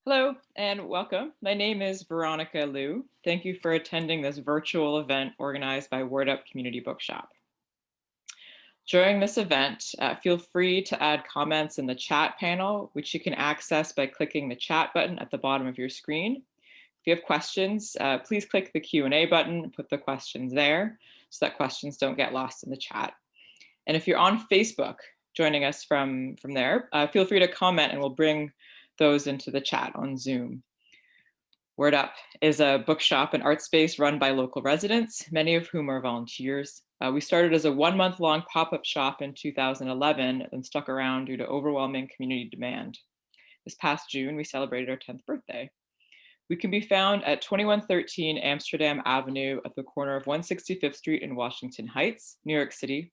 Hello and welcome. My name is Veronica Liu. Thank you for attending this virtual event organized by Word Up Community Bookshop. During this event, feel free to add comments in the chat panel, which you can access by clicking the chat button at the bottom of your screen. If you have questions, please click the Q&A button and put the questions there so that questions don't get lost in the chat. And if you're on Facebook joining us from there, feel free to comment and we'll bring those into the chat on Zoom. Word Up is a bookshop and art space run by local residents, many of whom are volunteers. We started as a 1-month-long pop-up shop in 2011 and stuck around due to overwhelming community demand. This past June, we celebrated our 10th birthday. We can be found at 2113 Amsterdam Avenue at the corner of 165th Street in Washington Heights, New York City.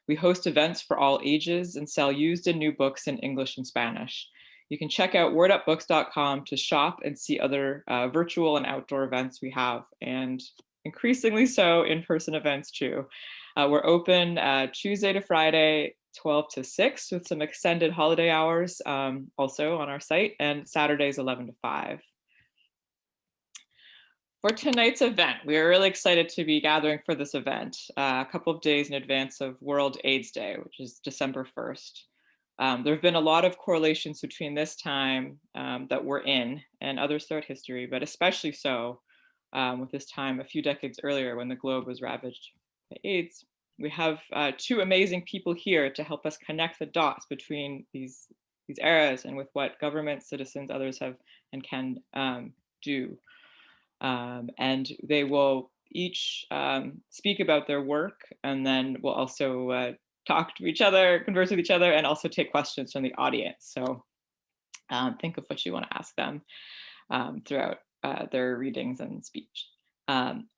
We host events for all ages and sell used and new books in English and Spanish. You can check out wordupbooks.com to shop and see other virtual and outdoor events we have, and increasingly so in-person events too. We're open Tuesday to Friday, 12 to 6 with some extended holiday hours also on our site, and Saturdays 11 to 5. For tonight's event, we are really excited to be gathering for this event a couple of days in advance of World AIDS Day, which is December 1st. There have been a lot of correlations between this time that we're in and others throughout history, but especially so with this time a few decades earlier when the globe was ravaged by AIDS. We have two amazing people here to help us connect the dots between these eras and with what governments, citizens, others have and can do. And they will each speak about their work, and then we'll also talk to each other, converse with each other, and also take questions from the audience. So think of what you want to ask them throughout their readings and speech.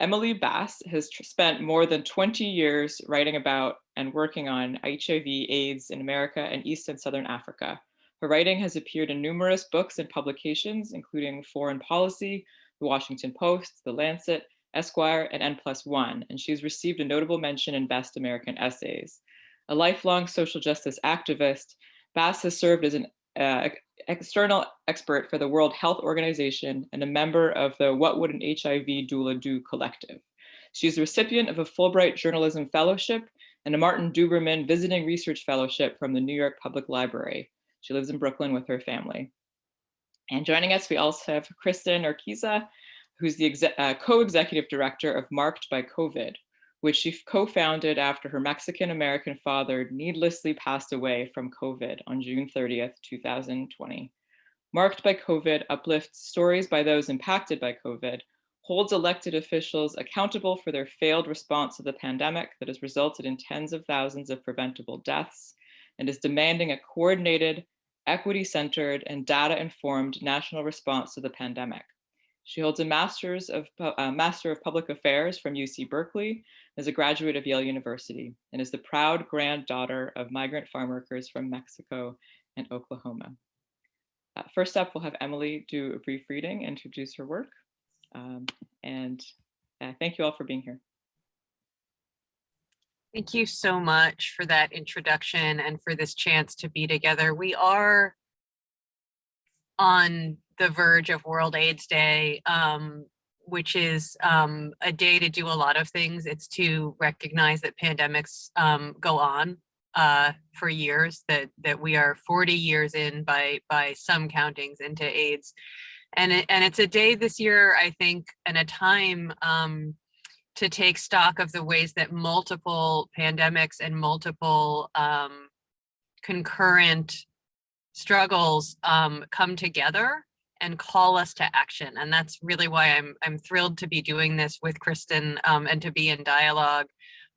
Emily Bass has spent more than 20 years writing about and working on HIV/AIDS in America and East and Southern Africa. Her writing has appeared in numerous books and publications, including Foreign Policy, The Washington Post, The Lancet, Esquire, and N+1, and she's received a notable mention in Best American Essays. A lifelong social justice activist, Bass has served as an external expert for the World Health Organization and a member of the What Would an HIV Doula Do collective. She's the recipient of a Fulbright Journalism Fellowship and a Martin Duberman Visiting Research Fellowship from the New York Public Library. She lives in Brooklyn with her family. And joining us, we also have Kristin Urquiza, who's the co-executive director of Marked by COVID, which she co-founded after her Mexican-American father needlessly passed away from COVID on June 30th, 2020. Marked by COVID uplifts stories by those impacted by COVID, holds elected officials accountable for their failed response to the pandemic that has resulted in tens of thousands of preventable deaths, and is demanding a coordinated, equity-centered, and data-informed national response to the pandemic. She holds a Master of Public Affairs from UC Berkeley, is a graduate of Yale University, and is the proud granddaughter of migrant farm workers from Mexico and Oklahoma. First up, we'll have Emily do a brief reading and introduce her work. Thank you all for being here. Thank you so much for that introduction and for this chance to be together. We are on the verge of World AIDS Day, which is a day to do a lot of things. It's to recognize that pandemics go on for years, that we are 40 years in by some countings into AIDS. And it's a day this year, I think, and a time to take stock of the ways that multiple pandemics and multiple concurrent struggles come together and call us to action. And that's really why I'm thrilled to be doing this with Kristin and to be in dialogue.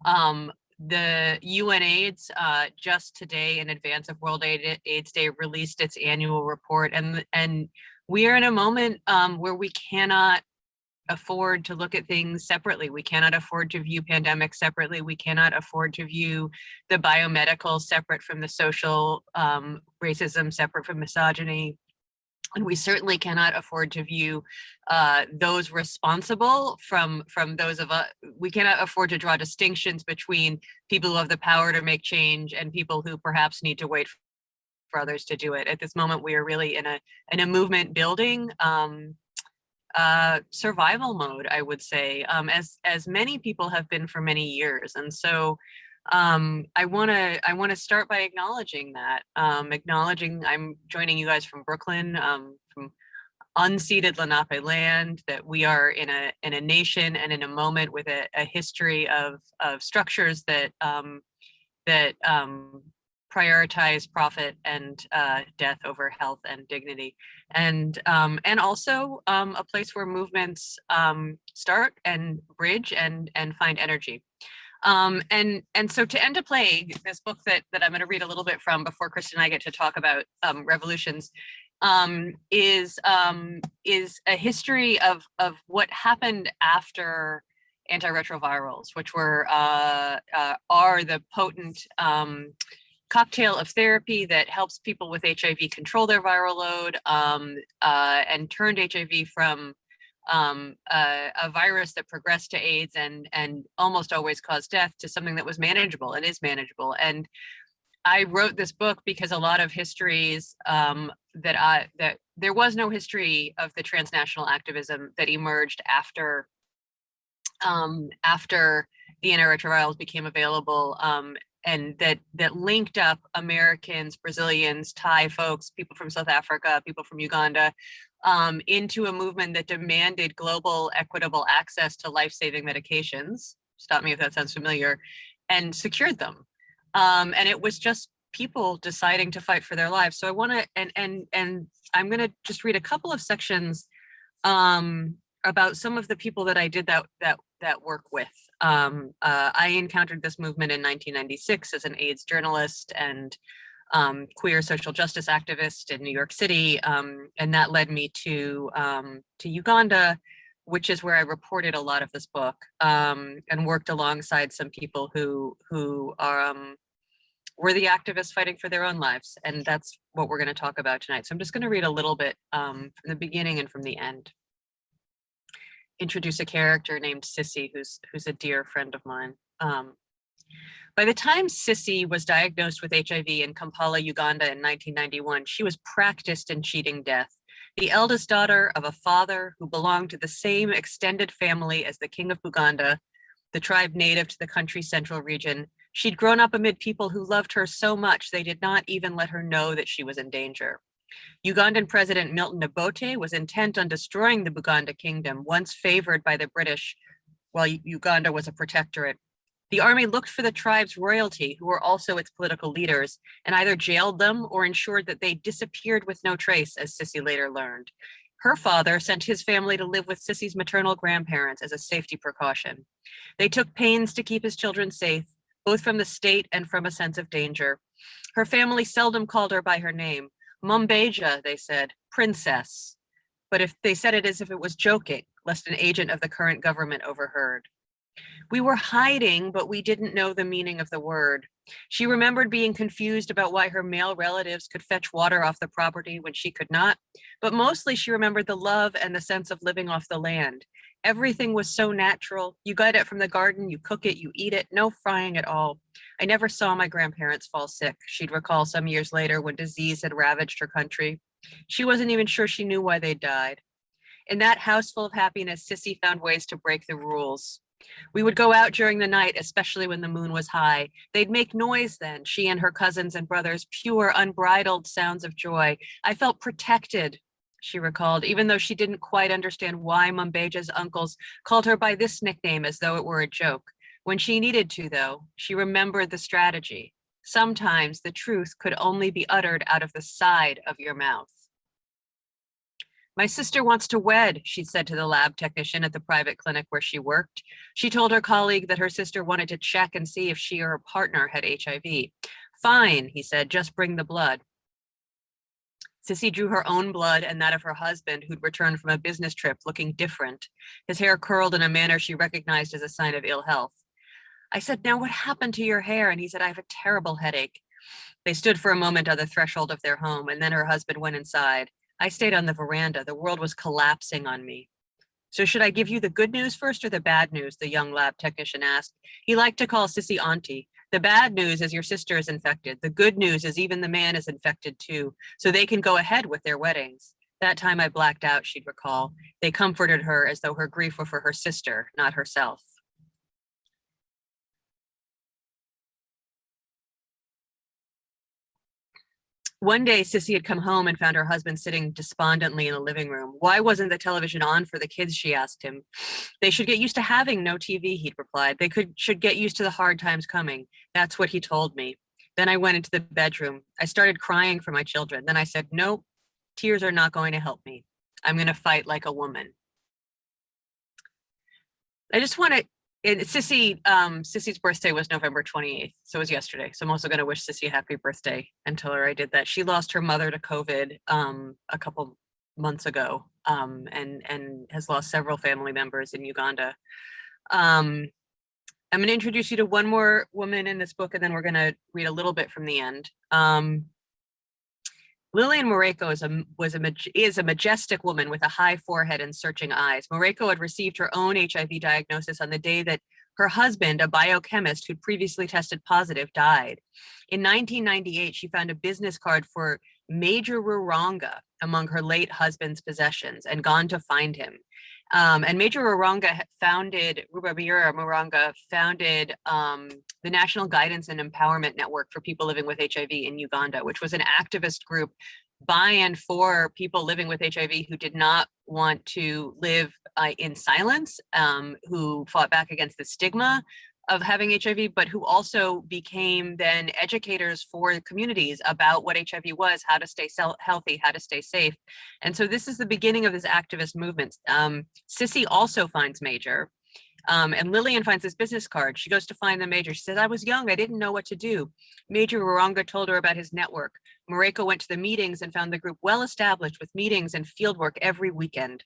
The UNAIDS just today, in advance of World AIDS Day, released its annual report, and we are in a moment where we cannot afford to look at things separately. We cannot afford to view pandemics separately. We cannot afford to view the biomedical separate from the social, racism separate from misogyny. And we certainly cannot afford to view those responsible from those of us. We cannot afford to draw distinctions between people who have the power to make change and people who perhaps need to wait for others to do it. At this moment, we are really in a movement building survival mode, I would say, as many people have been for many years. And so I want to start by acknowledging that, acknowledging I'm joining you guys from Brooklyn, from unceded Lenape land, that we are in a nation and in a moment with a history of structures that prioritize profit and death over health and dignity, and also a place where movements start and bridge and find energy. And so To End a Plague, this book that I'm going to read a little bit from before Kristin and I get to talk about revolutions, is a history of what happened after antiretrovirals, which are the potent cocktail of therapy that helps people with HIV control their viral load, and turned HIV from a virus that progressed to AIDS and almost always caused death to something that was manageable and is manageable. And I wrote this book because a lot of histories that there was no history of the transnational activism that emerged after the antiretrovirals became available, and that linked up Americans, Brazilians, Thai folks, people from South Africa, people from Uganda, into a movement that demanded global equitable access to life-saving medications. Stop me if that sounds familiar, and secured them. And it was just people deciding to fight for their lives. So I want to, and I'm going to just read a couple of sections about some of the people that I did that work with. I encountered this movement in 1996 as an AIDS journalist and queer social justice activist in New York City, and that led me to Uganda, which is where I reported a lot of this book, and worked alongside some people who were the activists fighting for their own lives, and that's what we're going to talk about tonight. So I'm just going to read a little bit from the beginning and from the end. Introduce a character named Sissy, who's a dear friend of mine. By the time Sissy was diagnosed with HIV in Kampala, Uganda in 1991, she was practiced in cheating death. The eldest daughter of a father who belonged to the same extended family as the King of Buganda, the tribe native to the country's central region, she'd grown up amid people who loved her so much they did not even let her know that she was in danger. Ugandan President Milton Obote was intent on destroying the Buganda kingdom, once favored by the British, while Uganda was a protectorate. The army looked for the tribe's royalty, who were also its political leaders, and either jailed them or ensured that they disappeared with no trace, as Sissy later learned. Her father sent his family to live with Sissy's maternal grandparents as a safety precaution. They took pains to keep his children safe, both from the state and from a sense of danger. Her family seldom called her by her name. Mumbeja, they said, princess. But if they said it as if it was joking, lest an agent of the current government overheard. We were hiding, but we didn't know the meaning of the word. She remembered being confused about why her male relatives could fetch water off the property when she could not, but mostly she remembered the love and the sense of living off the land. Everything was so natural. You get it from the garden, you cook it, you eat it, no frying at all. I never saw my grandparents fall sick, she'd recall some years later when disease had ravaged her country. She wasn't even sure she knew why they died. In that house full of happiness, Sissy found ways to break the rules. We would go out during the night, especially when the moon was high. They'd make noise then, she and her cousins and brothers, pure, unbridled sounds of joy. I felt protected, she recalled, even though she didn't quite understand why Mumbeja's uncles called her by this nickname as though it were a joke. When she needed to, though, she remembered the strategy. Sometimes the truth could only be uttered out of the side of your mouth. My sister wants to wed, she said to the lab technician at the private clinic where she worked. She told her colleague that her sister wanted to check and see if she or her partner had HIV. Fine, he said, just bring the blood. Sissy drew her own blood and that of her husband, who'd returned from a business trip looking different, his hair curled in a manner she recognized as a sign of ill health. I said, now what happened to your hair? And he said, I have a terrible headache. They stood for a moment on the threshold of their home, and then her husband went inside. I stayed on the veranda. The world was collapsing on me. So should I give you the good news first or the bad news? The young lab technician asked. He liked to call Sissy auntie. The bad news is your sister is infected. The good news is even the man is infected too, so they can go ahead with their weddings. That time I blacked out, she'd recall. They comforted her as though her grief were for her sister, not herself. One day, Sissy had come home and found her husband sitting despondently in the living room. Why wasn't the television on for the kids, she asked him. They should get used to having no TV, he'd replied. They should get used to the hard times coming. That's what he told me. Then I went into the bedroom. I started crying for my children. Then I said, nope, tears are not going to help me. I'm going to fight like a woman. I just want to, Sissy's birthday was November 28th, so it was yesterday. So I'm also going to wish Sissy a happy birthday and tell her I did that. She lost her mother to COVID a couple months ago, and has lost several family members in Uganda. I'm going to introduce you to one more woman in this book, and then we're going to read a little bit from the end. Lillian Morocco is a majestic woman with a high forehead and searching eyes. Morocco had received her own HIV diagnosis on the day that her husband, a biochemist who'd previously tested positive, died. In 1998, she found a business card for Major Ruranga among her late husband's possessions and gone to find him. And Major Ruranga founded the National Guidance and Empowerment Network for people living with HIV in Uganda, which was an activist group by and for people living with HIV who did not want to live in silence, who fought back against the stigma of having HIV, but who also became then educators for communities about what HIV was, how to stay healthy, how to stay safe. And so this is the beginning of this activist movement. Sissy also finds Major, and Lillian finds this business card. She goes to find the Major. She says, I was young, I didn't know what to do. Major Ruranga told her about his network. Morocco went to the meetings and found the group well established with meetings and field work every weekend.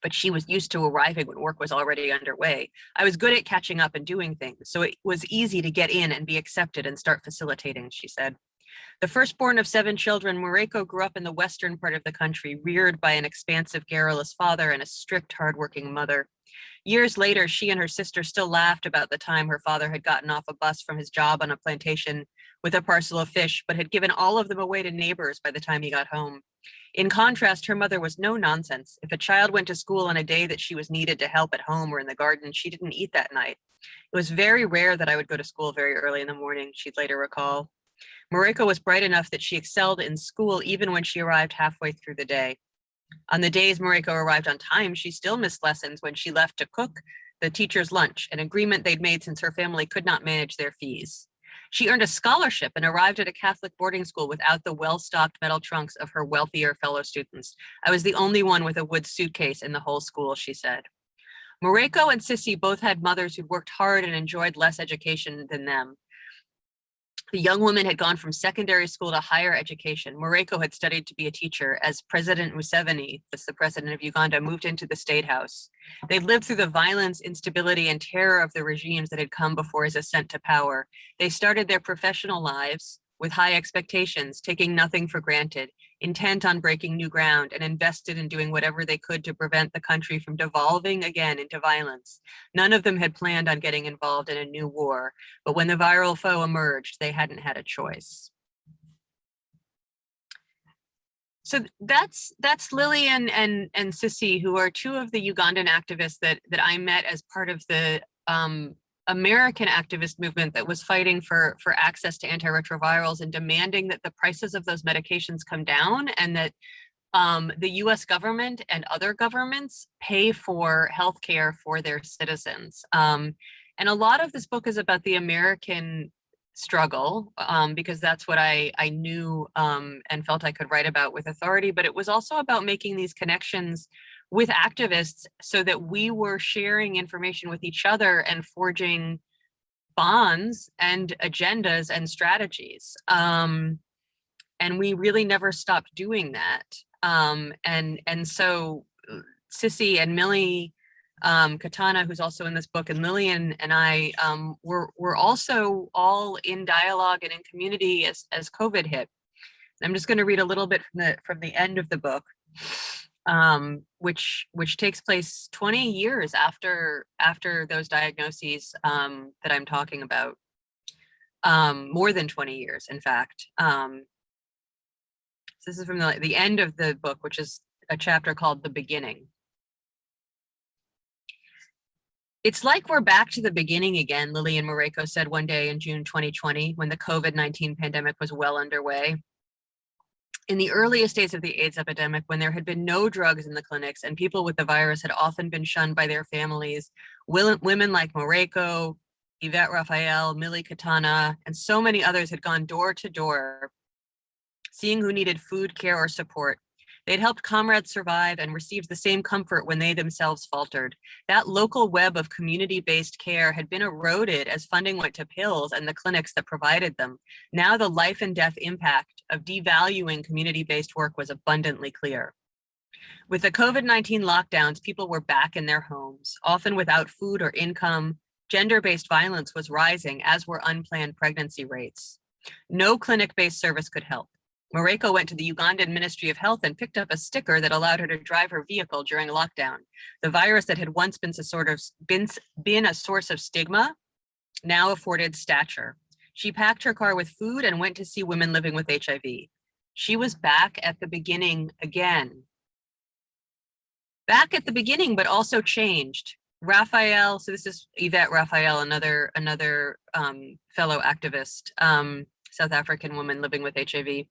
But she was used to arriving when work was already underway. I was good at catching up and doing things, so it was easy to get in and be accepted and start facilitating, she said. The firstborn of 7 children, Morocco grew up in the western part of the country, reared by an expansive, garrulous father and a strict, hardworking mother. Years later, she and her sister still laughed about the time her father had gotten off a bus from his job on a plantation with a parcel of fish, but had given all of them away to neighbors by the time he got home. In contrast, her mother was no nonsense. If a child went to school on a day that she was needed to help at home or in the garden, she didn't eat that night. It was very rare that I would go to school very early in the morning, she'd later recall. Morocco was bright enough that she excelled in school even when she arrived halfway through the day. On the days Morocco arrived on time, she still missed lessons when she left to cook the teacher's lunch, an agreement they'd made since her family could not manage their fees. She earned a scholarship and arrived at a Catholic boarding school without the well-stocked metal trunks of her wealthier fellow students. I was the only one with a wood suitcase in the whole school, she said. Morocco and Sissy both had mothers who'd worked hard and enjoyed less education than them. The young woman had gone from secondary school to higher education. Morocco had studied to be a teacher as President Museveni, that's the president of Uganda, moved into the State House. They lived through the violence, instability, and terror of the regimes that had come before his ascent to power. They started their professional lives with high expectations, taking nothing for granted, intent on breaking new ground, and invested in doing whatever they could to prevent the country from devolving again into violence. None of them had planned on getting involved in a new war, but when the viral foe emerged, they hadn't had a choice. So that's Lillian and Sissy, who are 2 of the Ugandan activists that I met as part of the American activist movement that was fighting for access to antiretrovirals and demanding that the prices of those medications come down, and that the US government and other governments pay for healthcare for their citizens. And a lot of this book is about the American struggle, because that's what I knew and felt I could write about with authority, but it was also about making these connections with activists so that we were sharing information with each other and forging bonds and agendas and strategies. And we really never stopped doing that. And so Sissy and Millie Katana, who's also in this book, and Lillian and I were also all in dialogue and in community as COVID hit. I'm just going to read a little bit from the end of the book, which takes place 20 years after those diagnoses that I'm talking about. more than 20 years, in fact. This is from the end of the book, which is a chapter called The Beginning. It's like we're back to the beginning again, Lillian Morocco said one day in June 2020, when the COVID-19 pandemic was well underway. In the earliest days of the AIDS epidemic, when there had been no drugs in the clinics and people with the virus had often been shunned by their families, women like Morocco, Yvette Raphael, Millie Katana, and so many others had gone door to door, seeing who needed food, care, or support. They'd helped comrades survive and received the same comfort when they themselves faltered. That local web of community-based care had been eroded as funding went to pills and the clinics that provided them. Now the life and death impact of devaluing community-based work was abundantly clear. With the COVID-19 lockdowns, people were back in their homes, often without food or income. Gender-based violence was rising, as were unplanned pregnancy rates. No clinic-based service could help. Morocco went to the Ugandan Ministry of Health and picked up a sticker that allowed her to drive her vehicle during lockdown. The virus that had once been a source of stigma now afforded stature. She packed her car with food and went to see women living with HIV. She was back at the beginning again. Back at the beginning, but also changed. Raphael, so this is Yvette Raphael, another fellow activist, South African woman living with HIV.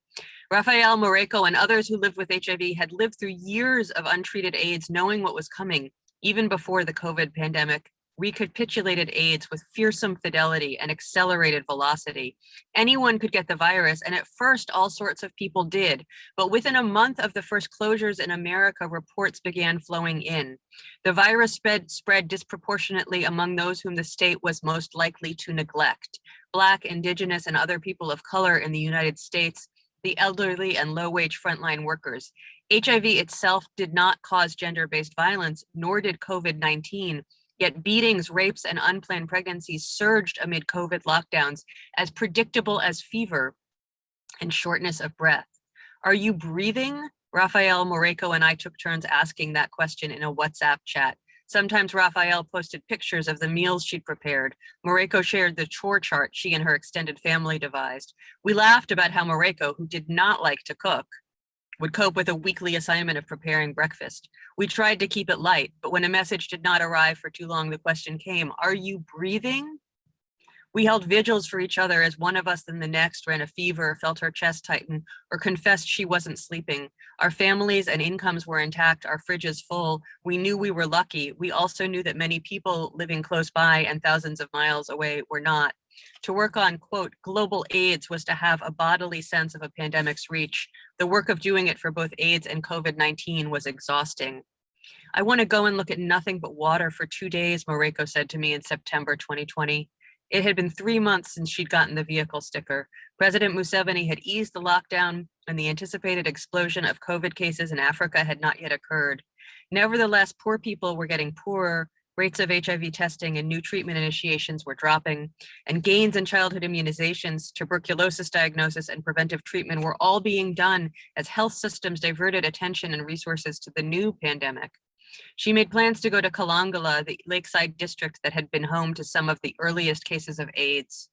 Raphael, Morocco, and others who lived with HIV had lived through years of untreated AIDS, knowing what was coming, even before the COVID pandemic recapitulated AIDS with fearsome fidelity and accelerated velocity. Anyone could get the virus, and at first all sorts of people did, but within a month of the first closures in America, reports began flowing in. The virus spread disproportionately among those whom the state was most likely to neglect: Black, Indigenous, and other people of color in the United States, the elderly and low-wage frontline workers. HIV itself did not cause gender-based violence, nor did COVID-19, yet beatings, rapes, and unplanned pregnancies surged amid COVID lockdowns, as predictable as fever and shortness of breath. Are you breathing? Raphael, Morocco, and I took turns asking that question in a WhatsApp chat. Sometimes Raphael posted pictures of the meals she'd prepared. Morocco shared the chore chart she and her extended family devised. We laughed about how Morocco, who did not like to cook, would cope with a weekly assignment of preparing breakfast. We tried to keep it light, but when a message did not arrive for too long, the question came, are you breathing? We held vigils for each other as one of us than the next ran a fever, felt her chest tighten, or confessed she wasn't sleeping. Our families and incomes were intact, our fridges full. We knew we were lucky. We also knew that many people living close by and thousands of miles away were not. To work on, quote, global AIDS was to have a bodily sense of a pandemic's reach. The work of doing it for both AIDS and COVID-19 was exhausting. I want to go and look at nothing but water for 2 days, Morocco said to me in September 2020. It had been 3 months since she'd gotten the vehicle sticker. President Museveni had eased the lockdown, and the anticipated explosion of COVID cases in Africa had not yet occurred. Nevertheless, poor people were getting poorer, rates of HIV testing and new treatment initiations were dropping, and gains in childhood immunizations, tuberculosis diagnosis, and preventive treatment were all being done as health systems diverted attention and resources to the new pandemic. She made plans to go to Kalangala, the lakeside district that had been home to some of the earliest cases of AIDS.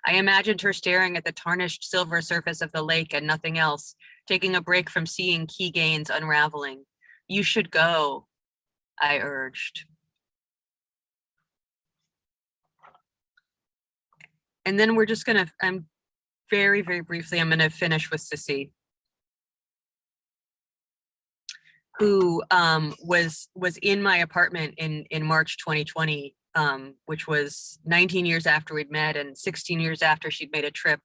I imagined her staring at the tarnished silver surface of the lake and nothing else, taking a break from seeing key gains unraveling. You should go, I urged. And then we're just gonna, very, very briefly, I'm gonna finish with Sissy, who was in my apartment in March 2020, which was 19 years after we'd met and 16 years after she'd made a trip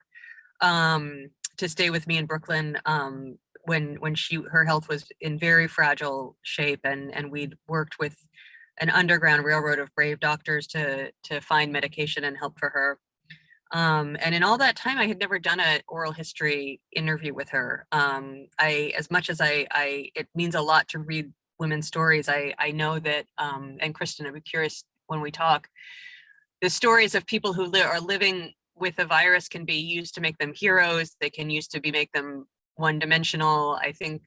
to stay with me in Brooklyn when her health was in very fragile shape, and we'd worked with an underground railroad of brave doctors to find medication and help for her. And in all that time, I had never done an oral history interview with her. As much as it means a lot to read women's stories, I know that, and Kristin, I'd be curious when we talk, the stories of people who are living with a virus can be used to make them heroes. They can use to make them one-dimensional. I think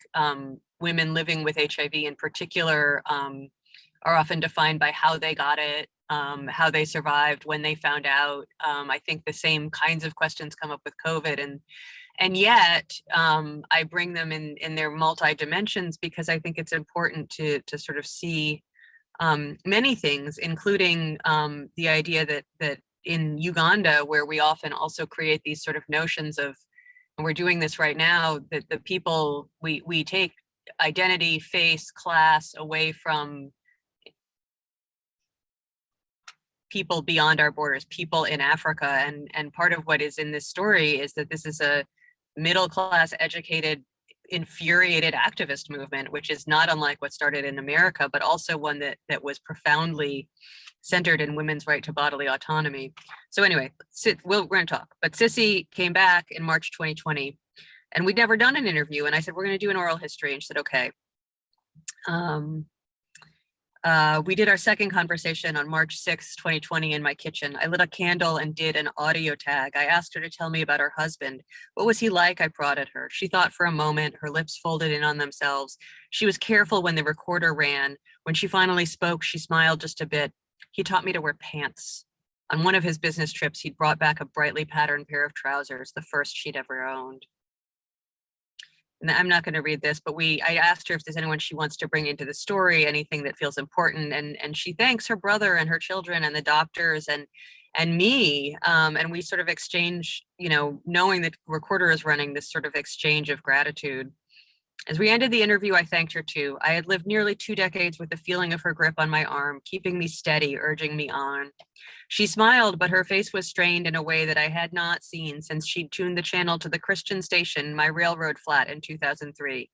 women living with HIV in particular are often defined by how they got it, how they survived, when they found out. I think the same kinds of questions come up with COVID, and yet I bring them in their multi-dimensions because I think it's important to sort of see many things, including the idea that in Uganda, where we often also create these sort of notions of, and we're doing this right now, that the people, we take identity, face, class away from people beyond our borders, people in Africa. And part of what is in this story is that this is a middle-class, educated, infuriated activist movement, which is not unlike what started in America, but also one that was profoundly centered in women's right to bodily autonomy. So anyway, we're going to talk. But Sissy came back in March 2020, and we'd never done an interview. And I said, we're going to do an oral history. And she said, okay. We did our second conversation on March 6, 2020 in my kitchen. I lit a candle and did an audio tag. I asked her to tell me about her husband. What was he like? I prodded her. She thought for a moment, her lips folded in on themselves. She was careful when the recorder ran. When she finally spoke, she smiled just a bit. He taught me to wear pants. On one of his business trips, he'd brought back a brightly patterned pair of trousers, the first she'd ever owned. And I'm not going to read this, but I asked her if there's anyone she wants to bring into the story, anything that feels important, and she thanks her brother and her children and the doctors and me, and we sort of exchange, knowing that recorder is running, this sort of exchange of gratitude. As we ended the interview, I thanked her too. I had lived nearly 2 decades with the feeling of her grip on my arm, keeping me steady, urging me on. She smiled, but her face was strained in a way that I had not seen since she'd tuned the channel to the Christian station, my railroad flat, in 2003.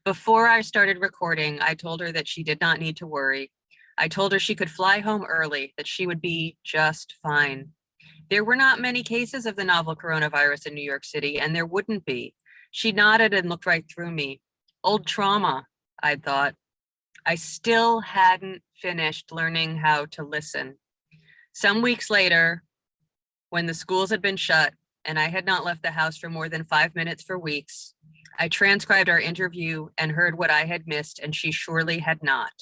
Before I started recording, I told her that she did not need to worry. I told her she could fly home early, that she would be just fine. There were not many cases of the novel coronavirus in New York City, and there wouldn't be. She nodded and looked right through me. Old trauma, I'd thought. I still hadn't finished learning how to listen. Some weeks later, when the schools had been shut and I had not left the house for more than 5 minutes for weeks, I transcribed our interview and heard what I had missed, and she surely had not.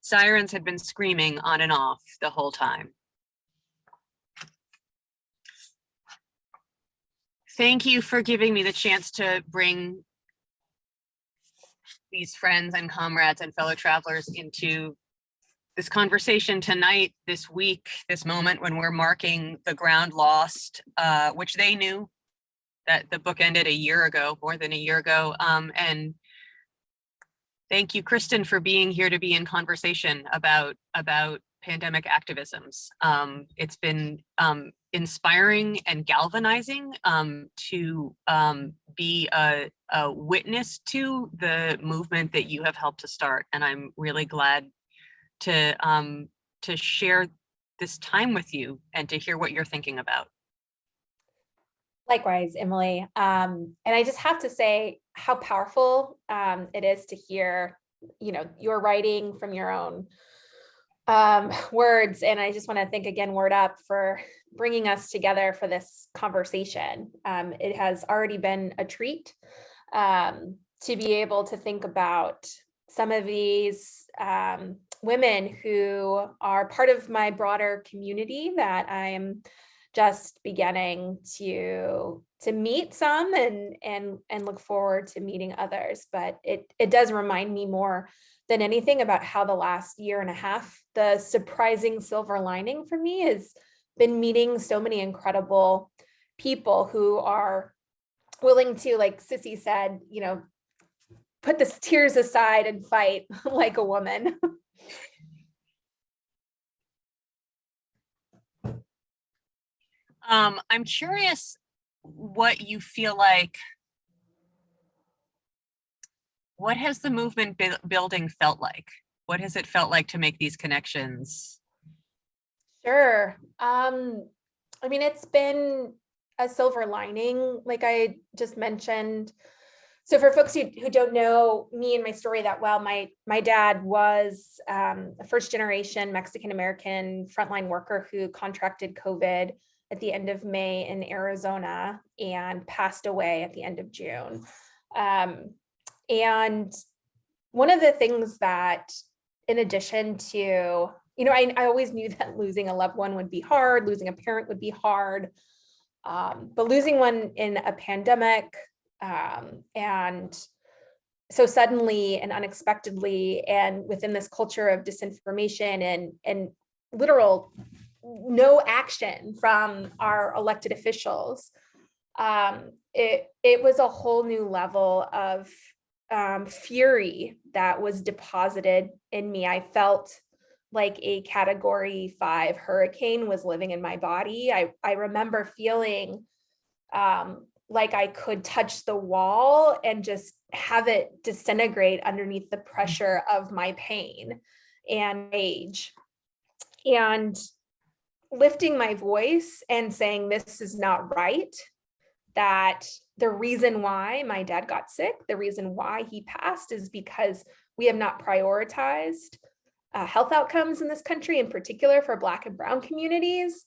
Sirens had been screaming on and off the whole time. Thank you for giving me the chance to bring these friends and comrades and fellow travelers into this conversation tonight, this week, this moment when we're marking the ground lost, which they knew that the book ended a year ago, more than a year ago. And thank you, Kristin, for being here to be in conversation about pandemic activisms. It's been inspiring and galvanizing to be a witness to the movement that you have helped to start. And I'm really glad to share this time with you and to hear what you're thinking about. Likewise, Emily. And I just have to say how powerful it is to hear, your writing from your own words. And I just want to thank again Word Up for bringing us together for this conversation. It has already been a treat to be able to think about some of these women who are part of my broader community that I am just beginning to meet some and look forward to meeting others. But it does remind me more than anything about how the last year and a half, the surprising silver lining for me has been meeting so many incredible people who are willing to, like Sissy said, put the tears aside and fight like a woman. I'm curious what you feel like, what has the movement building felt like? What has it felt like to make these connections? Sure. It's been a silver lining, like I just mentioned. So for folks who don't know me and my story that well, my dad was a first generation Mexican-American frontline worker who contracted COVID at the end of May in Arizona and passed away at the end of June. And one of the things that, in addition to, I always knew that losing a loved one would be hard, losing a parent would be hard, but losing one in a pandemic, and so suddenly and unexpectedly, and within this culture of disinformation and literal no action from our elected officials, it was a whole new level of fury that was deposited in me. I felt like a Category 5 hurricane was living in my body. I remember feeling like I could touch the wall and just have it disintegrate underneath the pressure of my pain and rage. And lifting my voice and saying, this is not right, that the reason why my dad got sick, the reason why he passed is because we have not prioritized health outcomes in this country, in particular for Black and Brown communities.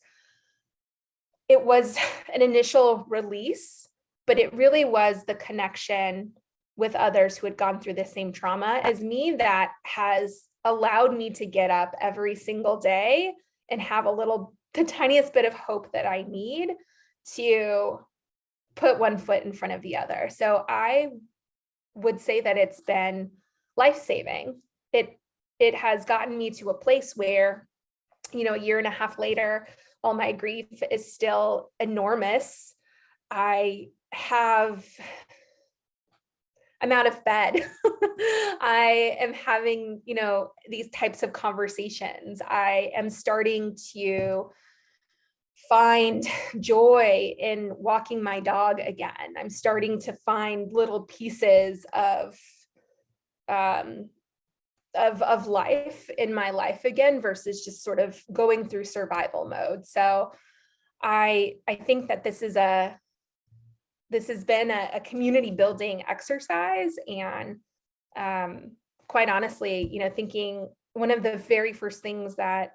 It was an initial release, but it really was the connection with others who had gone through the same trauma as me that has allowed me to get up every single day and have the tiniest bit of hope that I need to put one foot in front of the other. So I would say that it's been life-saving. It has gotten me to a place where, a year and a half later, while my grief is still enormous, I'm out of bed. I am having, these types of conversations. I am starting to find joy in walking my dog again. I'm starting to find little pieces of life in my life again, versus just sort of going through survival mode. So I think that this has been a community building exercise. And quite honestly, thinking one of the very first things that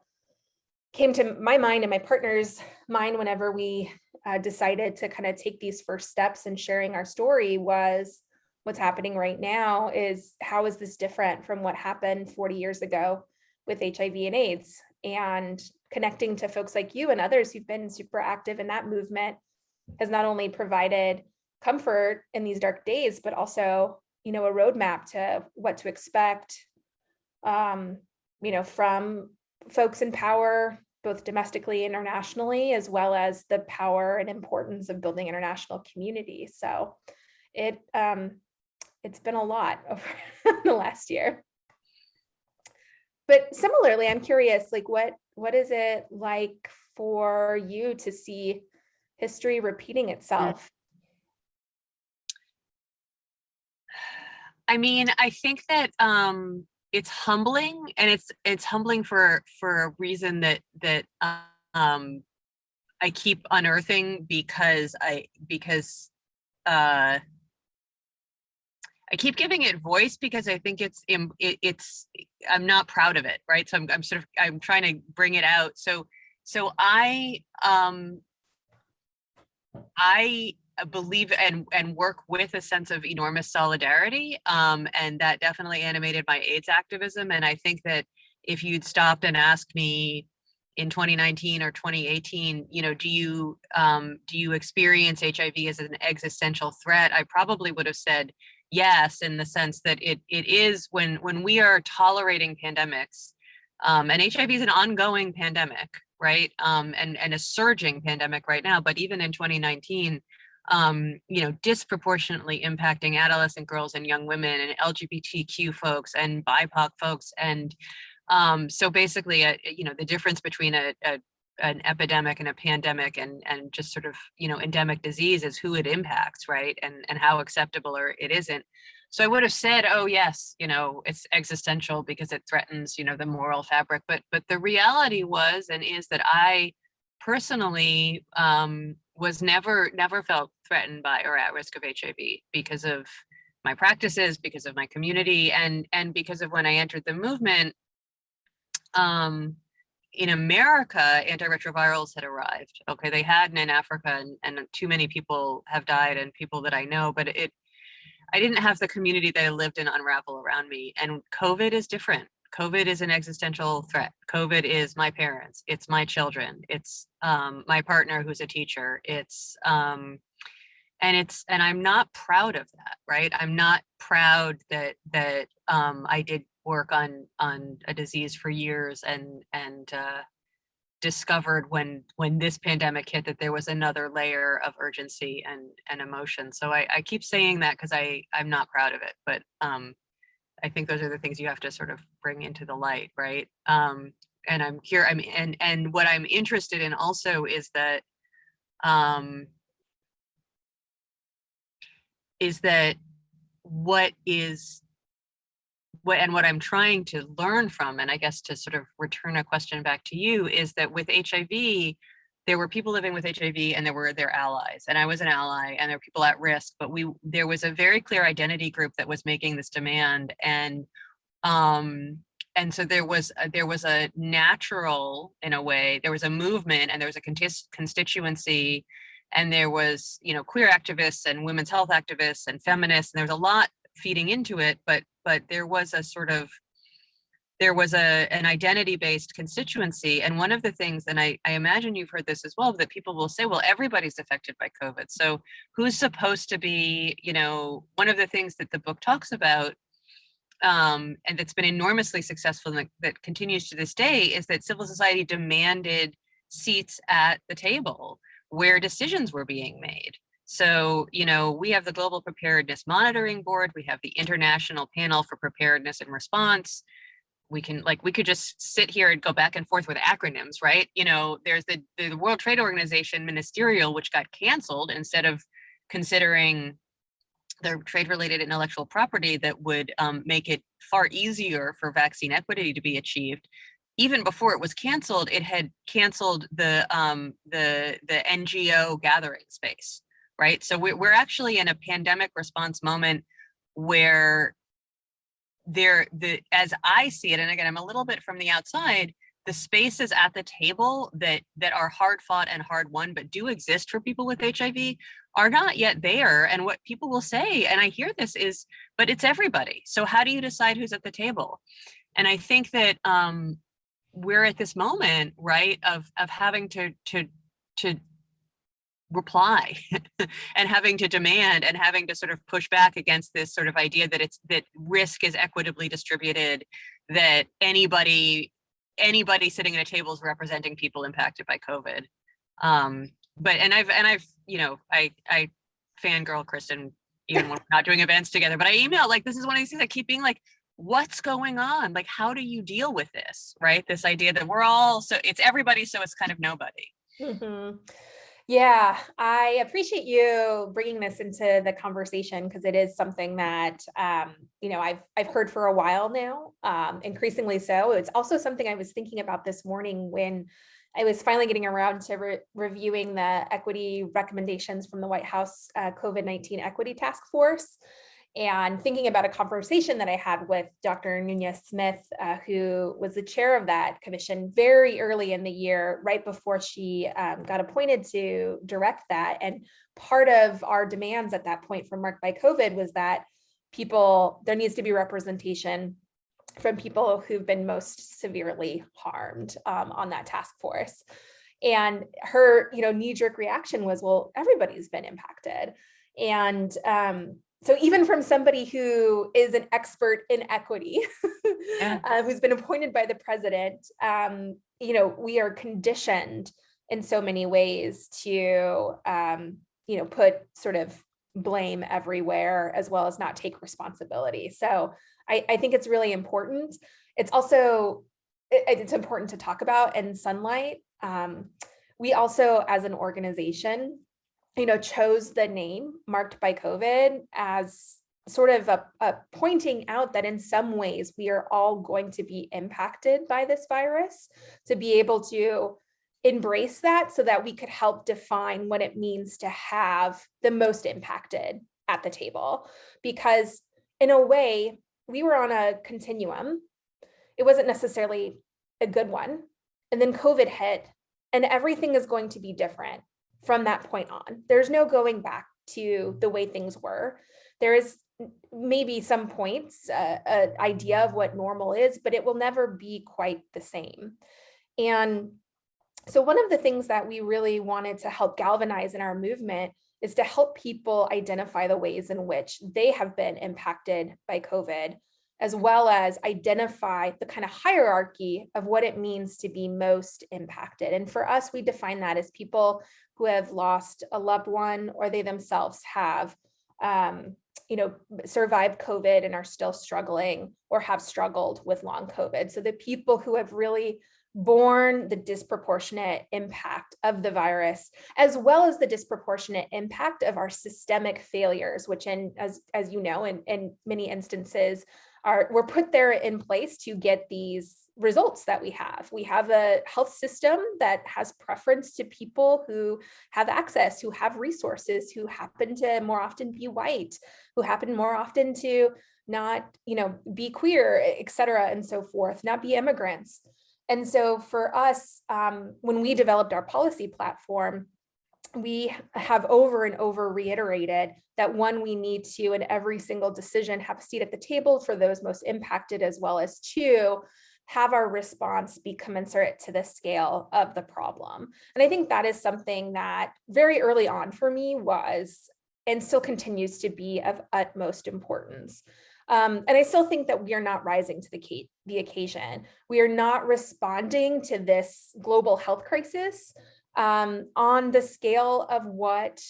came to my mind and my partner's mind whenever we decided to kind of take these first steps in sharing our story was, what's happening right now is, how is this different from what happened 40 years ago with HIV and AIDS? And connecting to folks like you and others who've been super active in that movement has not only provided comfort in these dark days, but also, a roadmap to what to expect, from folks in power, both domestically, internationally, as well as the power and importance of building international community. So it's been a lot over the last year. But similarly, I'm curious, what is it like for you to see history repeating itself? I mean, I think that it's humbling, and it's humbling for a reason that I keep unearthing, because I keep giving it voice, because I think it's I'm not proud of it, right? So I'm trying to bring it out. So I believe and work with a sense of enormous solidarity, and that definitely animated my AIDS activism. And I think that if you'd stopped and asked me in 2019 or 2018, do you experience HIV as an existential threat, I probably would have said yes, in the sense that it is, when we are tolerating pandemics, and HIV is an ongoing pandemic, right? And a surging pandemic right now, but even in 2019, disproportionately impacting adolescent girls and young women and LGBTQ folks and BIPOC folks. And so basically, the difference between an epidemic and a pandemic and just sort of, endemic disease is who it impacts, right? And how acceptable or it isn't. So I would have said, oh yes, it's existential because it threatens, the moral fabric. But the reality was and is that I personally was never felt threatened by or at risk of HIV because of my practices, because of my community, and because of when I entered the movement. In America, antiretrovirals had arrived. Okay, they hadn't in Africa, and too many people have died, and people that I know, but I didn't have the community that I lived in unravel around me. And COVID is different. COVID is an existential threat. COVID is my parents. It's my children. It's my partner who's a teacher. And I'm not proud of that, right? I'm not proud that I did work on a disease for years and discovered when this pandemic hit that there was another layer of urgency and emotion. So I keep saying that because I'm not proud of it, but I think those are the things you have to sort of bring into the light, right? And I'm here. I mean, and what I'm interested in also is that what I'm trying to learn from, and I guess to sort of return a question back to you, is that with HIV, there were people living with HIV and there were their allies, and I was an ally, and there were people at risk, but there was a very clear identity group that was making this demand, and so there was a natural, in a way, there was a movement, and there was a constituency, and there was, queer activists and women's health activists and feminists, and there was a lot feeding into it, but there was an identity-based constituency. And one of the things, and I imagine you've heard this as well, that people will say, well, everybody's affected by COVID, so who's supposed to be, one of the things that the book talks about, and that's been enormously successful and that continues to this day, is that civil society demanded seats at the table where decisions were being made. So, we have the Global Preparedness Monitoring Board, we have the International Panel for Preparedness and Response. We could just sit here and go back and forth with acronyms, right? There's the World Trade Organization Ministerial, which got canceled instead of considering the trade-related intellectual property that would make it far easier for vaccine equity to be achieved. Even before it was canceled, it had canceled the NGO gathering space, right? So we're actually in a pandemic response moment where as I see it, and again, I'm a little bit from the outside, the spaces at the table that are hard fought and hard won, but do exist for people with HIV, are not yet there. And what people will say, and I hear this, is, but it's everybody. So how do you decide who's at the table? And I think that we're at this moment, right, of having to reply and having to demand and having to sort of push back against this sort of idea that risk is equitably distributed, that anybody sitting at a table is representing people impacted by COVID. I fangirl Kristin even when we're not doing events together, but I email, this is one of these things I keep being like, what's going on? How do you deal with this, right? This idea that we're all, so it's everybody, so it's kind of nobody. Mm-hmm. Yeah, I appreciate you bringing this into the conversation, because it is something that, I've heard for a while now, increasingly so. It's also something I was thinking about this morning when I was finally getting around to reviewing the equity recommendations from the White House COVID-19 Equity Task Force, and thinking about a conversation that I had with Dr. Nunez-Smith, who was the chair of that commission very early in the year, right before she got appointed to direct that. And part of our demands at that point from Marked by COVID was that there needs to be representation from people who've been most severely harmed on that task force. And her, knee-jerk reaction was, well, everybody's been impacted. And so even from somebody who is an expert in equity, who's been appointed by the president, we are conditioned in so many ways to, put sort of blame everywhere, as well as not take responsibility. So I think it's really important. It's also, it's important to talk about in Sunlight. We also, as an organization, chose the name Marked by COVID as sort of a pointing out that in some ways we are all going to be impacted by this virus, to be able to embrace that so that we could help define what it means to have the most impacted at the table. Because in a way, we were on a continuum. It wasn't necessarily a good one. And then COVID hit, and everything is going to be different from that point on. There's no going back to the way things were. There is maybe some points, an idea of what normal is, but it will never be quite the same. And so one of the things that we really wanted to help galvanize in our movement is to help people identify the ways in which they have been impacted by COVID, as well as identify the kind of hierarchy of what it means to be most impacted. And for us, we define that as people who have lost a loved one, or they themselves have survived COVID and are still struggling or have struggled with long COVID. So the people who have really borne the disproportionate impact of the virus, as well as the disproportionate impact of our systemic failures, which as you know, in many instances were put there in place to get these results that we have. We have a health system that has preference to people who have access, who have resources, who happen to more often be white, who happen more often to not, be queer, et cetera, and so forth, not be immigrants. And so for us, when we developed our policy platform, we have over and over reiterated that one, we need to, in every single decision, have a seat at the table for those most impacted, as well as two, have our response be commensurate to the scale of the problem. And I think that is something that very early on for me was, and still continues to be, of utmost importance. And I still think that we are not rising to the occasion. We are not responding to this global health crisis on the scale of what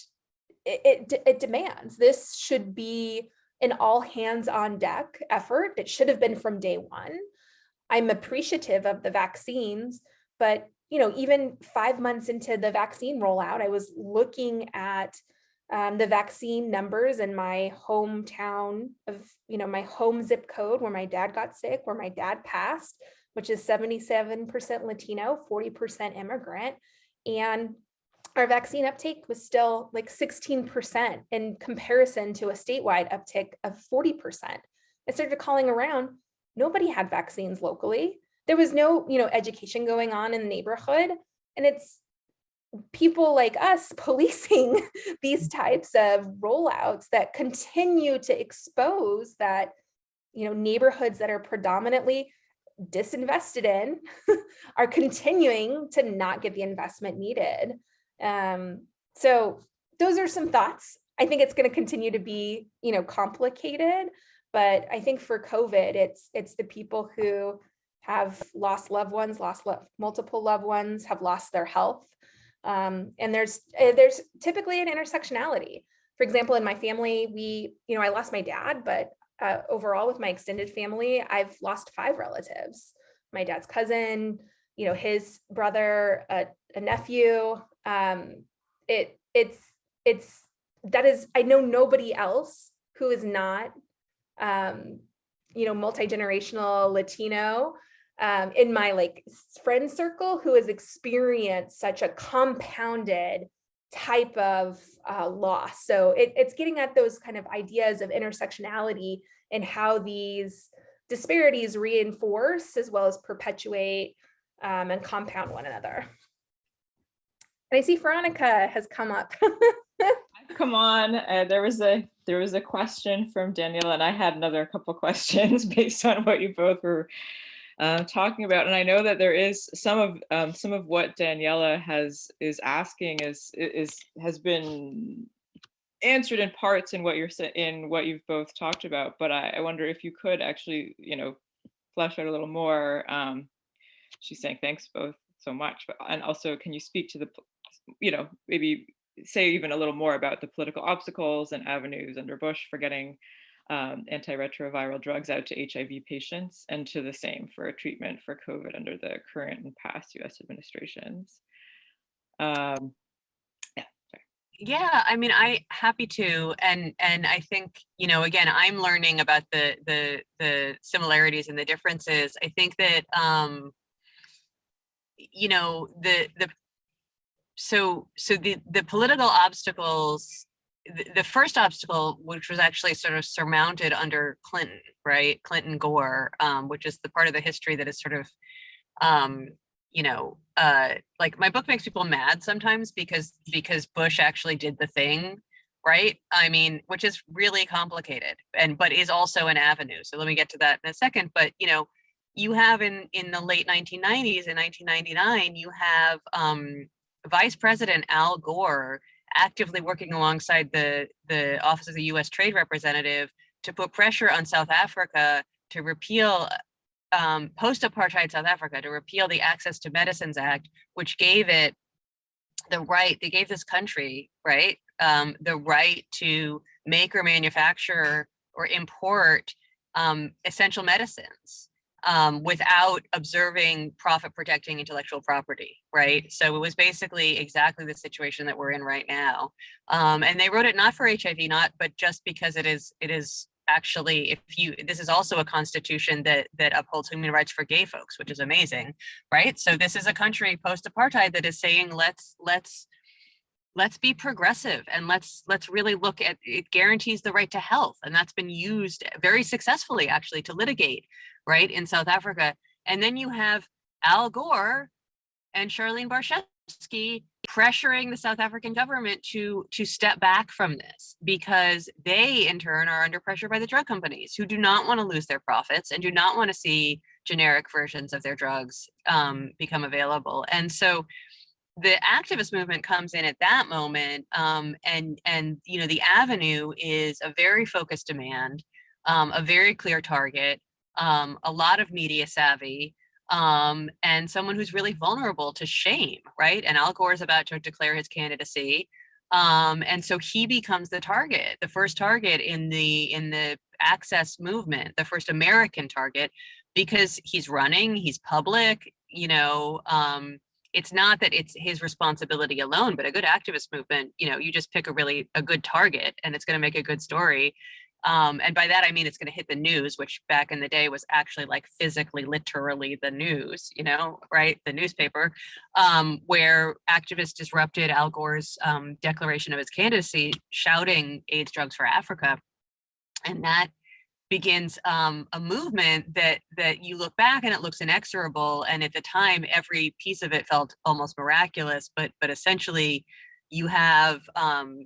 it demands. This should be an all hands on deck effort. It should have been from day one. I'm appreciative of the vaccines, but even 5 months into the vaccine rollout, I was looking at the vaccine numbers in my hometown of, my home zip code where my dad got sick, where my dad passed, which is 77% Latino, 40% immigrant. And our vaccine uptake was still like 16% in comparison to a statewide uptick of 40%. I started calling around. Nobody had vaccines locally. There was no, education going on in the neighborhood. And it's people like us policing these types of rollouts that continue to expose that, neighborhoods that are predominantly disinvested in are continuing to not get the investment needed. So those are some thoughts. I think it's going to continue to be, complicated, but I think for COVID, it's the people who have lost loved ones, multiple loved ones, have lost their health. And there's typically an intersectionality. For example, in my family, I lost my dad, but overall with my extended family, I've lost 5 relatives. My dad's cousin, his brother, a nephew. I know nobody else who is not, multi-generational Latino in my friend circle who has experienced such a compounded type of loss. So it's getting at those kind of ideas of intersectionality and how these disparities reinforce as well as perpetuate and compound one another. And I see Veronica has come up. Come on, there was a question from Daniela, and I had another couple questions based on what you both were talking about. And I know that there is some of what Daniela is asking has been answered in parts in what you've both talked about. But I wonder if you could actually, flesh out a little more. She's saying thanks both so much, and also can you speak to the, maybe say even a little more about the political obstacles and avenues under Bush for getting antiretroviral drugs out to HIV patients, and to the same for a treatment for COVID under the current and past US administrations. Yeah, I mean, happy to, and I think, again, I'm learning about the similarities and the differences. I think that the political obstacles, the first obstacle, which was actually sort of surmounted under Clinton, right? Clinton Gore, which is the part of the history that is sort of, my book makes people mad sometimes because Bush actually did the thing, right? I mean, which is really complicated but is also an avenue. So let me get to that in a second. But, you have in the late 1990s, in 1999, you have Vice President Al Gore actively working alongside the Office of the U.S. Trade Representative to put pressure on South Africa to repeal post-apartheid South Africa, to repeal the Access to Medicines Act, which gave it the right, they gave this country, right, the right to make or manufacture or import essential medicines without observing profit protecting intellectual property, right? So it was basically exactly the situation that we're in right now. And they wrote it not for HIV, but just because it is actually, this is also a constitution that upholds human rights for gay folks, which is amazing, right? So this is a country post-apartheid that is saying, let's be progressive, and let's really look at, it guarantees the right to health. And that's been used very successfully, actually, to litigate, right, in South Africa. And then you have Al Gore and Charlene Barshevsky pressuring the South African government to step back from this, because they in turn are under pressure by the drug companies, who do not want to lose their profits and do not want to see generic versions of their drugs become available. And so the activist movement comes in at that moment, and the avenue is a very focused demand, a very clear target, a lot of media savvy, and someone who's really vulnerable to shame, right? And Al Gore is about to declare his candidacy, and so he becomes the target, the first target in the access movement, the first American target, because he's running, he's public, it's not that it's his responsibility alone, but a good activist movement, you just pick a good target and it's going to make a good story. And by that, I mean, it's going to hit the news, which back in the day was actually like physically, literally the news, right? The newspaper, where activists disrupted Al Gore's declaration of his candidacy, shouting AIDS drugs for Africa. And that begins a movement that you look back and it looks inexorable. And at the time, every piece of it felt almost miraculous, but essentially you have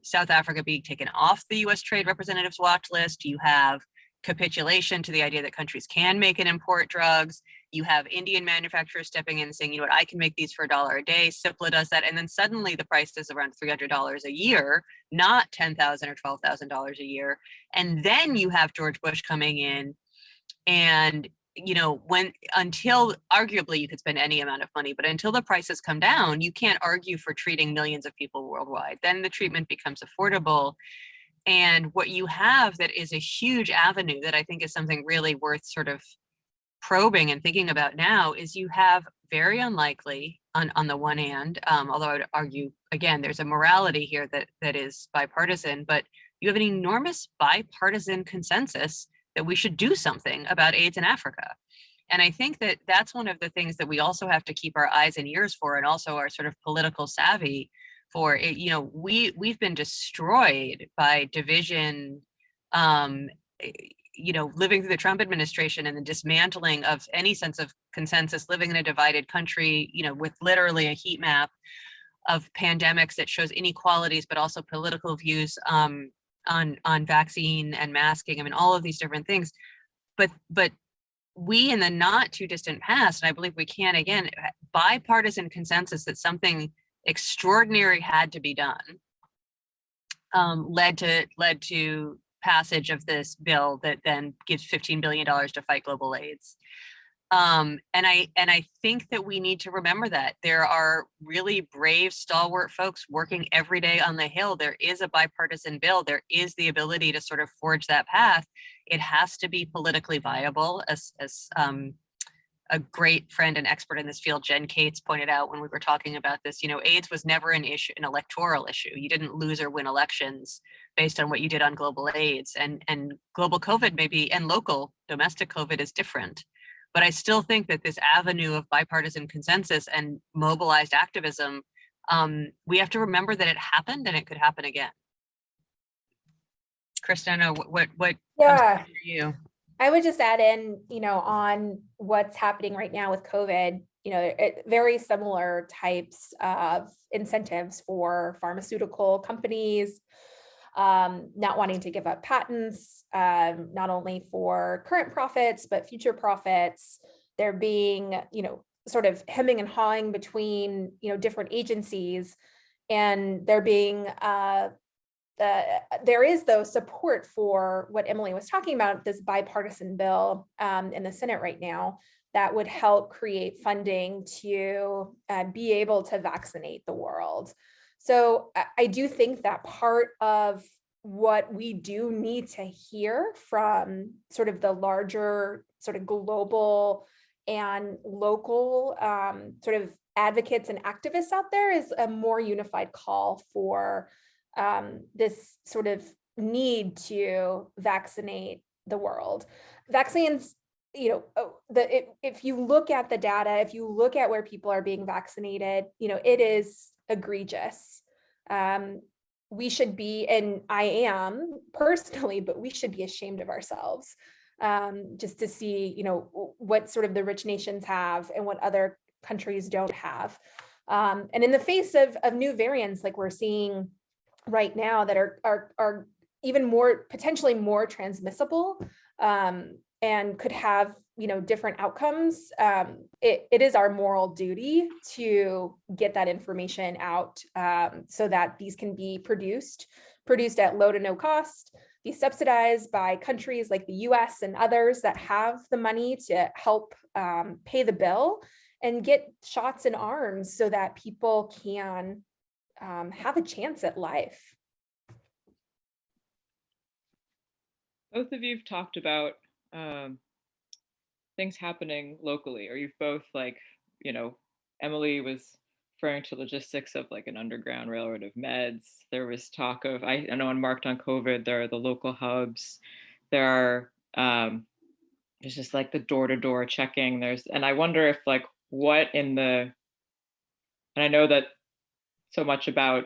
South Africa being taken off the US Trade Representative's watch list. You have capitulation to the idea that countries can make and import drugs. You have Indian manufacturers stepping in and saying, I can make these for $1 a day. CIPLA does that. And then suddenly the price is around $300 a year, not $10,000 or $12,000 a year. And then you have George Bush coming in and, until arguably you could spend any amount of money, but until the prices come down, you can't argue for treating millions of people worldwide. Then the treatment becomes affordable. And what you have that is a huge avenue that I think is something really worth sort of probing and thinking about now is you have very unlikely on the one hand, although I would argue, again, there's a morality here that is bipartisan, but you have an enormous bipartisan consensus that we should do something about AIDS in Africa. And I think that that's one of the things that we also have to keep our eyes and ears for, and also our sort of political savvy for it. We've been destroyed by division, living through the Trump administration and the dismantling of any sense of consensus, living in a divided country, with literally a heat map of pandemics that shows inequalities, but also political views on vaccine and masking. I mean, all of these different things. But we, in the not too distant past, and I believe we can again, bipartisan consensus that something extraordinary had to be done, led to passage of this bill that then gives $15 billion to fight global AIDS. And I think that we need to remember that there are really brave, stalwart folks working every day on the Hill. There is a bipartisan bill. There is the ability to sort of forge that path. It has to be politically viable, as a great friend and expert in this field, Jen Cates, pointed out when we were talking about this. AIDS was never an electoral issue. You didn't lose or win elections based on what you did on global AIDS, and global COVID maybe, and local domestic COVID is different. But I still think that this avenue of bipartisan consensus and mobilized activism, we have to remember that it happened and it could happen again. Kristin, what Yeah. comes to you? I would just add in, on what's happening right now with COVID, very similar types of incentives for pharmaceutical companies, not wanting to give up patents, not only for current profits, but future profits. There being, sort of hemming and hawing between, different agencies, and there being, there is though support for what Emily was talking about, this bipartisan bill in the Senate right now that would help create funding to be able to vaccinate the world. So I do think that part of what we do need to hear from sort of the larger sort of global and local sort of advocates and activists out there is a more unified call for this sort of need to vaccinate the world. Vaccines, if you look at the data, if you look at where people are being vaccinated, it is egregious. We should be, and I am personally, but we should be ashamed of ourselves just to see, what sort of the rich nations have and what other countries don't have. And in the face of new variants like we're seeing right now that are even more potentially more transmissible and could have different outcomes, it is our moral duty to get that information out so that these can be produced at low to no cost, be subsidized by countries like the US and others that have the money to help pay the bill and get shots in arms so that people can have a chance at life. Both of you have talked about things happening locally, or you've both Emily was referring to logistics of like an underground railroad of meds. There was talk of, I know on Marked on COVID, there are the local hubs. There are, there's just like the door-to-door checking. And I wonder if and I know that so much about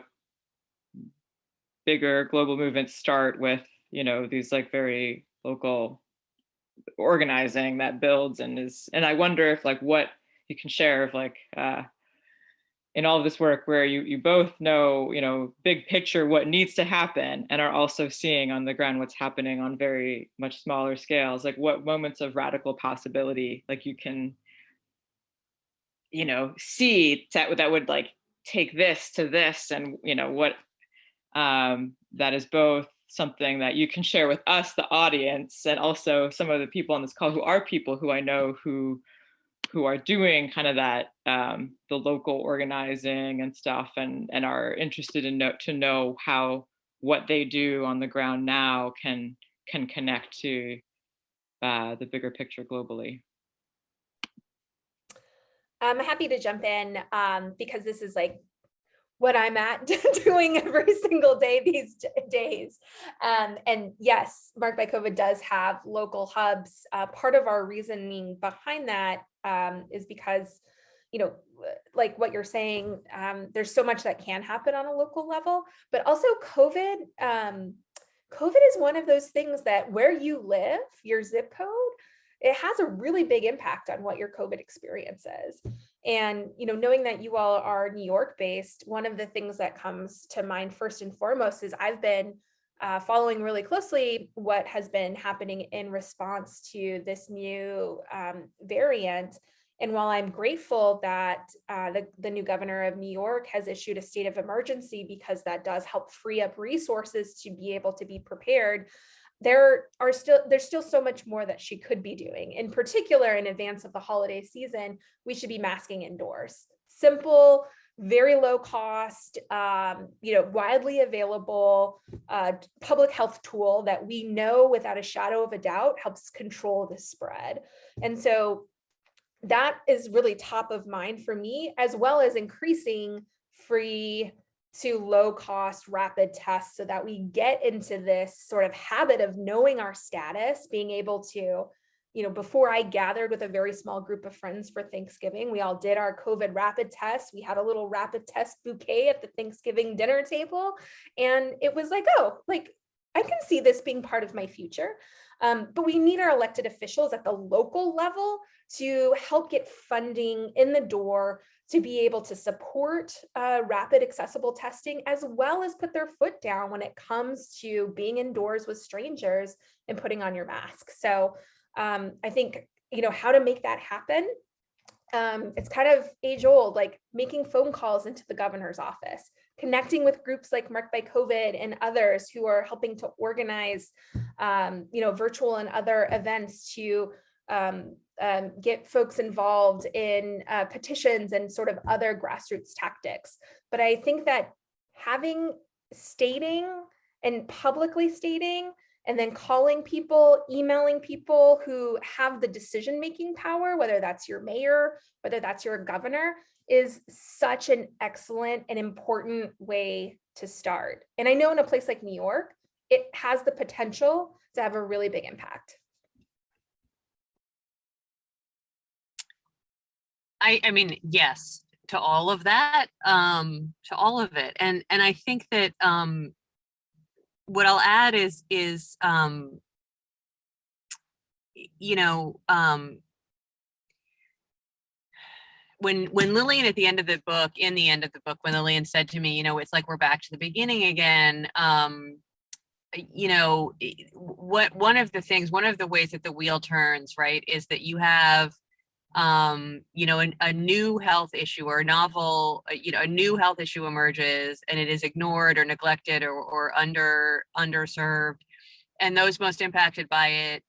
bigger global movements start with, these like very local organizing that builds and I wonder if what you can share of in all of this work where you both know, big picture what needs to happen and are also seeing on the ground what's happening on very much smaller scales, what moments of radical possibility you can see that would take this to this, and what that is both something that you can share with us, the audience, and also some of the people on this call who are people who I know who are doing kind of that the local organizing and stuff, and are interested in to know how what they do on the ground now can connect to the bigger picture globally. I'm happy to jump in because this is what I'm at doing every single day these days. And yes, Marked by COVID does have local hubs. Part of our reasoning behind that is because, like what you're saying, there's so much that can happen on a local level, but also COVID is one of those things that where you live, your zip code, it has a really big impact on what your COVID experience is. And, knowing that you all are New York based, one of the things that comes to mind first and foremost is I've been following really closely what has been happening in response to this new variant. And while I'm grateful that the new governor of New York has issued a state of emergency because that does help free up resources to be able to be prepared, there's still so much more that she could be doing. In particular, in advance of the holiday season, we should be masking indoors. Simple, very low cost, widely available public health tool that we know without a shadow of a doubt helps control the spread. And so that is really top of mind for me, as well as increasing free to low cost rapid tests so that we get into this sort of habit of knowing our status, being able to, before I gathered with a very small group of friends for Thanksgiving, we all did our COVID rapid tests. We had a little rapid test bouquet at the Thanksgiving dinner table. And it was I can see this being part of my future. But we need our elected officials at the local level to help get funding in the door to be able to support rapid accessible testing, as well as put their foot down when it comes to being indoors with strangers and putting on your mask. So I think, how to make that happen. It's kind of age old, like making phone calls into the governor's office, connecting with groups like Marked by COVID and others who are helping to organize, virtual and other events to get folks involved in petitions and sort of other grassroots tactics. But I think that stating and publicly stating, and then calling people, emailing people who have the decision-making power, whether that's your mayor, whether that's your governor, is such an excellent and important way to start. And I know in a place like New York, it has the potential to have a really big impact. I mean, yes, to all of that, to all of it. And I think that what I'll add is when Lillian at the end of the book, when Lillian said to me, it's like we're back to the beginning again, one of the ways that the wheel turns, right, is that you have a new health issue or a novel, a new health issue emerges and it is ignored or neglected or underserved. And those most impacted by it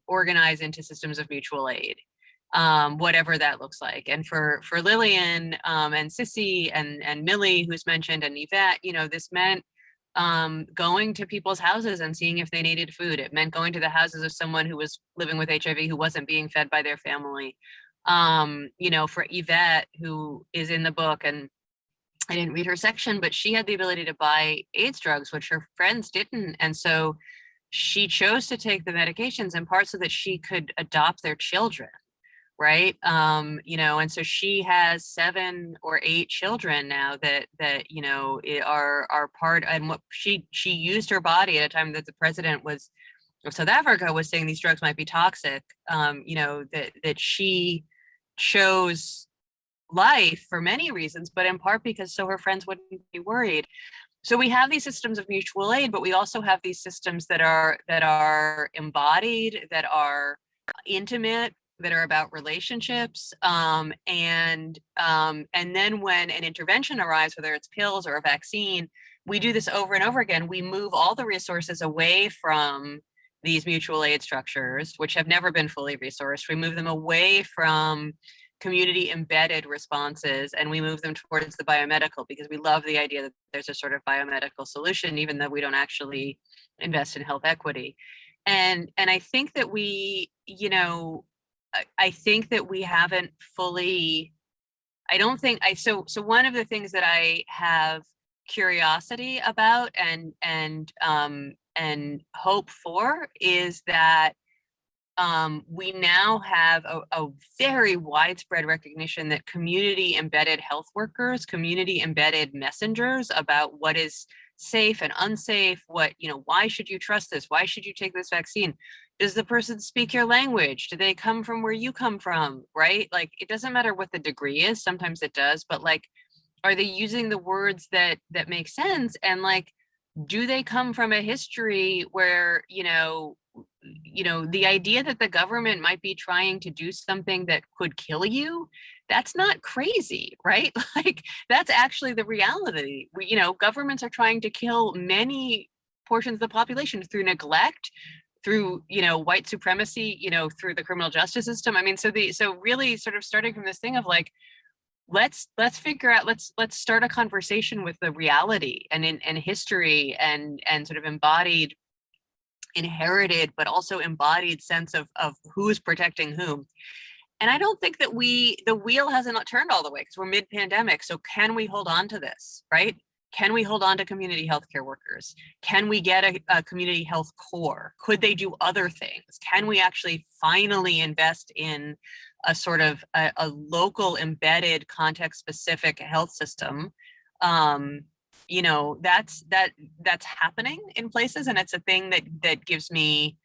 organize into systems of mutual aid, whatever that looks like. And for Lillian and Sissy and Millie, who's mentioned, and Yvette, this meant going to people's houses and seeing if they needed food. It meant going to the houses of someone who was living with HIV who wasn't being fed by their family. For Yvette, who is in the book, and I didn't read her section, but she had the ability to buy AIDS drugs, which her friends didn't. And so she chose to take the medications in part so that she could adopt their children. Right. And so she has 7 or 8 children now that are part, and what she used her body at a time that the president of South Africa was saying these drugs might be toxic, that she chose life for many reasons, but in part because so her friends wouldn't be worried. So we have these systems of mutual aid, but we also have these systems that are embodied, that are intimate, that are about relationships, and then when an intervention arrives, whether it's pills or a vaccine, we do this over and over again. We move all the resources away from these mutual aid structures, which have never been fully resourced. We move them away from community embedded responses, and we move them towards the biomedical, because we love the idea that there's a sort of biomedical solution, even though we don't actually invest in health equity. And I think that I think that we haven't fully, so one of the things that I have curiosity about and hope for is that we now have a very widespread recognition that community embedded health workers, community embedded messengers about what is safe and unsafe, why should you trust this? Why should you take this vaccine? Does the person speak your language? Do they come from where you come from, right? Like, it doesn't matter what the degree is. Sometimes it does, but are they using the words that make sense? And do they come from a history where, the idea that the government might be trying to do something that could kill you, that's not crazy, right? That's actually the reality. Governments are trying to kill many portions of the population through neglect, through white supremacy, through the criminal justice system. I mean, so really sort of starting from this thing of let's figure out, let's start a conversation with the reality and history and sort of embodied, inherited, but also embodied sense of who's protecting whom. And I don't think that the wheel hasn't turned all the way, because we're mid-pandemic. So can we hold on to this, right? Can we hold on to community healthcare workers? Can we get a community health core? Could they do other things? Can we actually finally invest in a sort of a local embedded context specific health system? That's happening in places, and it's a thing that gives me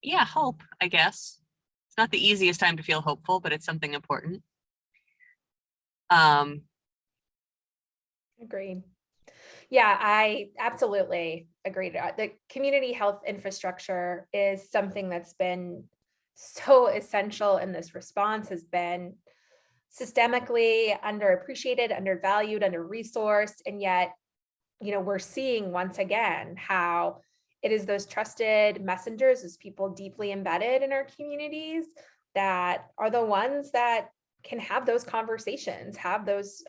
yeah, hope, I guess. It's not the easiest time to feel hopeful, but it's something important. Agreed. Yeah, I absolutely agree. The community health infrastructure is something that's been so essential in this response, has been systemically underappreciated, undervalued, under-resourced, and yet, we're seeing once again how it is those trusted messengers, those people deeply embedded in our communities that are the ones that can have those conversations, have those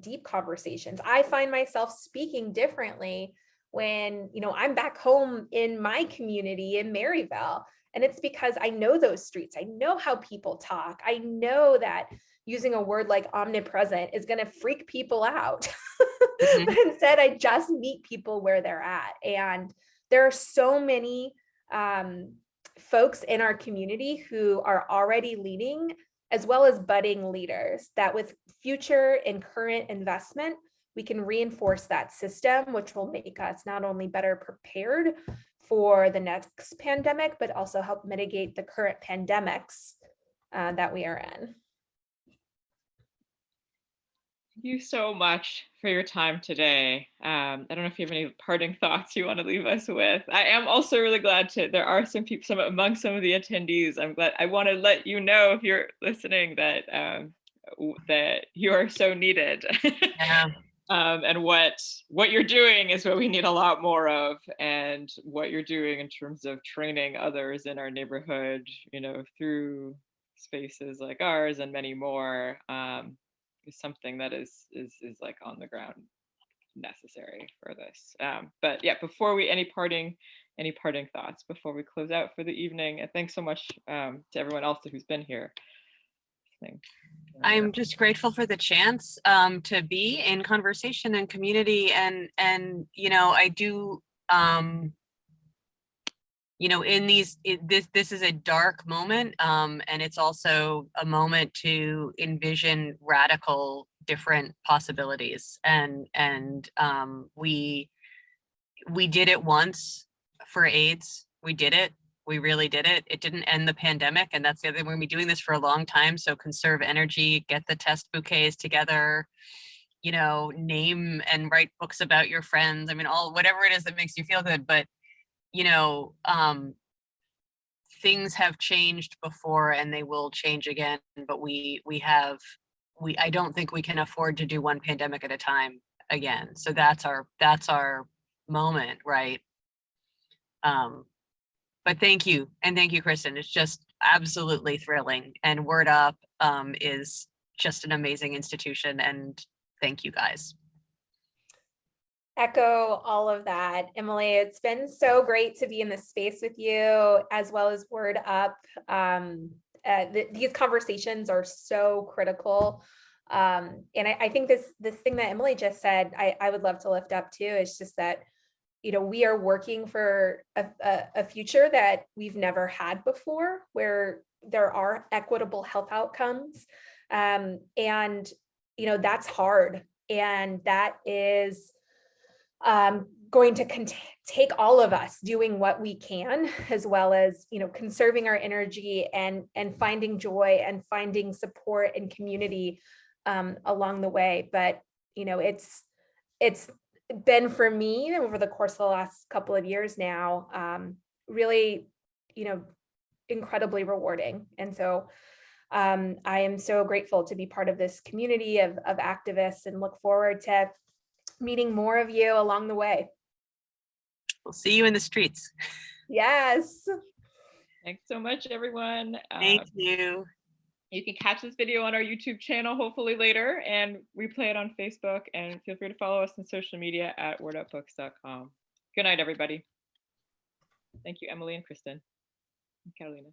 deep conversations. I find myself speaking differently when, I'm back home in my community in Maryville. And it's because I know those streets. I know how people talk. I know that using a word like omnipresent is going to freak people out. Mhm. But instead, I just meet people where they're at. And there are so many folks in our community who are already leading, as well as budding leaders, that with future and current investment, we can reinforce that system, which will make us not only better prepared for the next pandemic, but also help mitigate the current pandemics that we are in. Thank you so much for your time today. I don't know if you have any parting thoughts you want to leave us with. I am also really glad there are some people, among some of the attendees. I want to let you know, if you're listening, that that you are so needed. Yeah. And what you're doing is what we need a lot more of, and what you're doing in terms of training others in our neighborhood, through spaces like ours and many more, is something that is like on the ground necessary for this. But yeah, before we any parting thoughts before we close out for the evening, and thanks so much to everyone else who's been here. I'm just grateful for the chance to be in conversation and community, and I do this is a dark moment, and it's also a moment to envision radical different possibilities, and we did it once for AIDS. We did it. We really did it. It didn't end the pandemic. And that's the other thing. We're going to be doing this for a long time. So conserve energy, get the test bouquets together, name and write books about your friends. I mean, whatever it is that makes you feel good. But, things have changed before and they will change again. But I don't think we can afford to do one pandemic at a time again. So that's our moment, right? But thank you. And thank you, Kristin. It's just absolutely thrilling. And Word Up is just an amazing institution. And thank you, guys. Echo all of that, Emily. It's been so great to be in this space with you, as well as Word Up. These conversations are so critical. And I think this thing that Emily just said, I would love to lift up too. It's just that we are working for a future that we've never had before, where there are equitable health outcomes. And, that's hard. And that is going to take all of us doing what we can, as well as, conserving our energy and finding joy and finding support and community along the way. But, it's been for me over the course of the last couple of years now, really, incredibly rewarding. And so I am so grateful to be part of this community of activists, and look forward to meeting more of you along the way. We'll see you in the streets. Yes. Thanks so much, everyone. Thank you. You can catch this video on our YouTube channel, hopefully later, and replay it on Facebook, and feel free to follow us on social media at wordupbooks.com. Good night, everybody. Thank you, Emily and Kristin and Carolina.